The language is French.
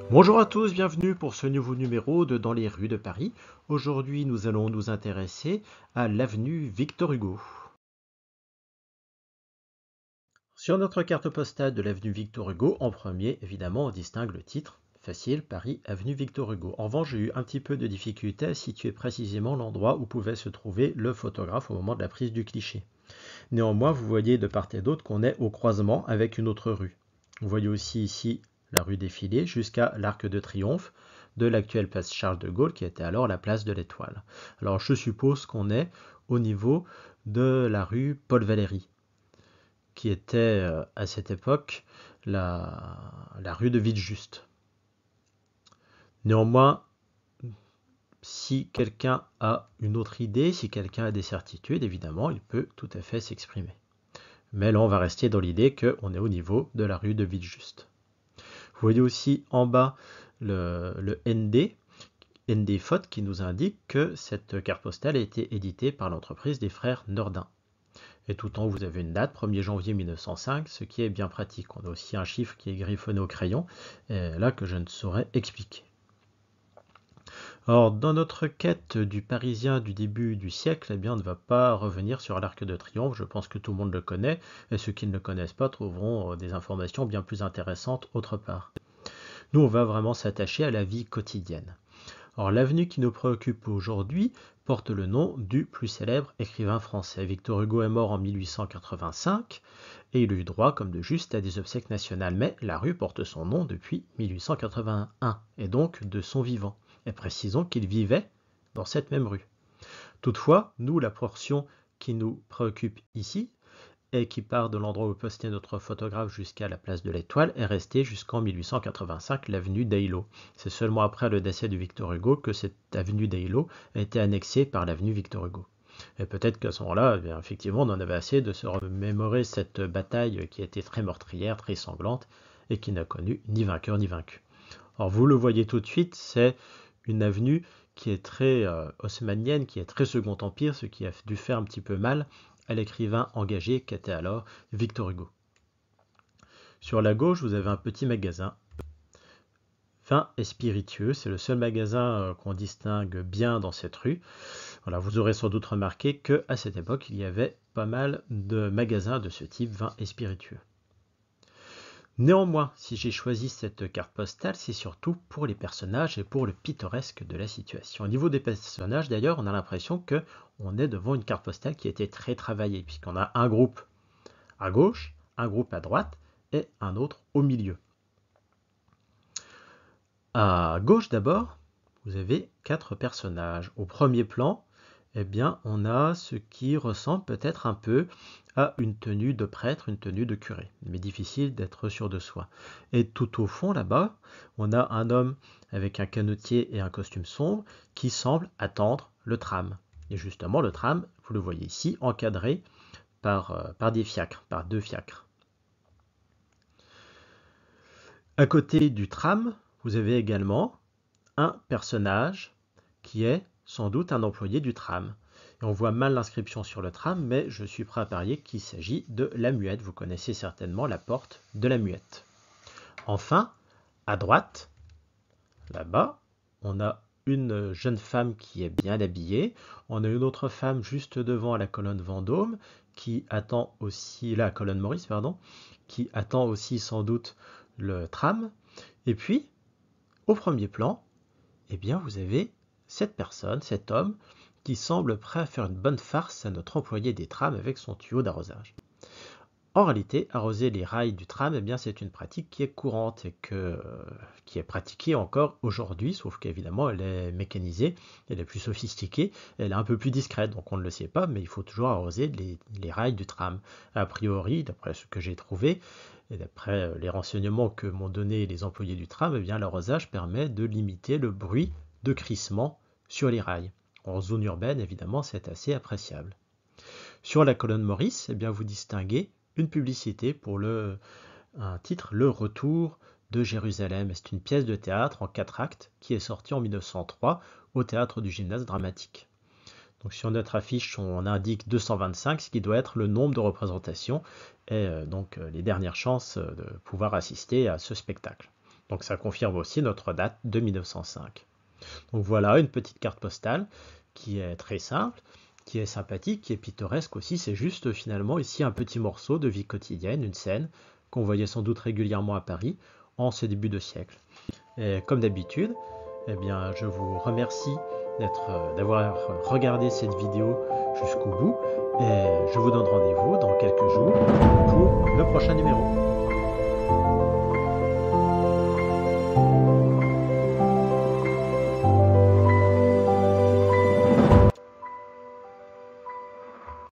Bonjour à tous, bienvenue pour ce nouveau numéro de Dans les rues de Paris. Aujourd'hui, nous allons nous intéresser à l'avenue Victor Hugo. Sur notre carte postale de l'avenue Victor Hugo, en premier, évidemment, on distingue le titre, facile, Paris, avenue Victor Hugo. En revanche, j'ai eu un petit peu de difficulté à situer précisément l'endroit où pouvait se trouver le photographe au moment de la prise du cliché. Néanmoins, vous voyez de part et d'autre qu'on est au croisement avec une autre rue. Vous voyez aussi ici la rue Défilé jusqu'à l'Arc de Triomphe de l'actuelle place Charles de Gaulle qui était alors la place de l'Étoile. Alors je suppose qu'on est au niveau de la rue Paul Valéry qui était à cette époque la rue de Villejuste. Néanmoins, si quelqu'un a une autre idée, si quelqu'un a des certitudes, évidemment, il peut tout à fait s'exprimer. Mais là, on va rester dans l'idée qu'on est au niveau de la rue de Villejuste. Vous voyez aussi en bas le ND Faute qui nous indique que cette carte postale a été éditée par l'entreprise des frères Nordin. Et tout en haut, vous avez une date, 1er janvier 1905, ce qui est bien pratique. On a aussi un chiffre qui est griffonné au crayon, là que je ne saurais expliquer. Or, dans notre quête du Parisien du début du siècle, eh bien, on ne va pas revenir sur l'Arc de Triomphe, je pense que tout le monde le connaît, et ceux qui ne le connaissent pas trouveront des informations bien plus intéressantes autre part. Nous, on va vraiment s'attacher à la vie quotidienne. Or, l'avenue qui nous préoccupe aujourd'hui porte le nom du plus célèbre écrivain français. Victor Hugo est mort en 1885 et il a eu droit, comme de juste, à des obsèques nationales. Mais la rue porte son nom depuis 1881 et donc de son vivant. Et précisons qu'il vivait dans cette même rue. Toutefois, nous, la portion qui nous préoccupe ici, et qui part de l'endroit où postait notre photographe jusqu'à la place de l'Étoile, est restée jusqu'en 1885 l'avenue d'Eylau. C'est seulement après le décès de Victor Hugo que cette avenue d'Eylau a été annexée par l'avenue Victor Hugo. Et peut-être qu'à ce moment-là, effectivement, on en avait assez de se remémorer cette bataille qui a été très meurtrière, très sanglante, et qui n'a connu ni vainqueur ni vaincu. Alors vous le voyez tout de suite, c'est une avenue qui est très haussmannienne, qui est très Second Empire, ce qui a dû faire un petit peu mal à l'écrivain engagé qu'était alors Victor Hugo. Sur la gauche, vous avez un petit magasin, Vin et Spiritueux. C'est le seul magasin qu'on distingue bien dans cette rue. Voilà, vous aurez sans doute remarqué qu'à cette époque, il y avait pas mal de magasins de ce type, Vin et Spiritueux. Néanmoins, si j'ai choisi cette carte postale, c'est surtout pour les personnages et pour le pittoresque de la situation. Au niveau des personnages, d'ailleurs, on a l'impression qu'on est devant une carte postale qui a été très travaillée, puisqu'on a un groupe à gauche, un groupe à droite et un autre au milieu. À gauche d'abord, vous avez 4 personnages. Au premier plan, eh bien, on a ce qui ressemble peut-être un peu à une tenue de prêtre, une tenue de curé, mais difficile d'être sûr de soi. Et tout au fond, là-bas, on a un homme avec un canotier et un costume sombre qui semble attendre le tram. Et justement, le tram, vous le voyez ici, encadré par des fiacres, par 2 fiacres. À côté du tram, vous avez également un personnage qui est sans doute un employé du tram. Et on voit mal l'inscription sur le tram, mais je suis prêt à parier qu'il s'agit de la Muette. Vous connaissez certainement la porte de la Muette. Enfin, à droite, là-bas, on a une jeune femme qui est bien habillée. On a une autre femme juste devant la colonne Vendôme qui attend aussi, la colonne Maurice, pardon, qui attend aussi sans doute le tram. Et puis, au premier plan, eh bien, vous avez cette personne, cet homme, qui semble prêt à faire une bonne farce à notre employé des trams avec son tuyau d'arrosage. En réalité, arroser les rails du tram, eh bien, c'est une pratique qui est courante et qui est pratiquée encore aujourd'hui, sauf qu'évidemment, elle est mécanisée, elle est plus sophistiquée, elle est un peu plus discrète, donc on ne le sait pas, mais il faut toujours arroser les rails du tram. A priori, d'après ce que j'ai trouvé, et d'après les renseignements que m'ont donné les employés du tram, eh bien, l'arrosage permet de limiter le bruit de crissement sur les rails. En zone urbaine, évidemment, c'est assez appréciable. Sur la colonne Maurice, eh bien, vous distinguez une publicité pour un titre, Le Retour de Jérusalem. C'est une pièce de théâtre en 4 actes qui est sortie en 1903 au théâtre du Gymnase Dramatique. Donc sur notre affiche, on indique 225, ce qui doit être le nombre de représentations et donc les dernières chances de pouvoir assister à ce spectacle. Donc ça confirme aussi notre date de 1905. Donc voilà une petite carte postale qui est très simple, qui est sympathique, qui est pittoresque aussi. C'est juste finalement ici un petit morceau de vie quotidienne, une scène qu'on voyait sans doute régulièrement à Paris en ce début de siècle. Et comme d'habitude, eh bien, je vous remercie d'avoir regardé cette vidéo jusqu'au bout et je vous donne rendez-vous dans quelques jours pour le prochain numéro.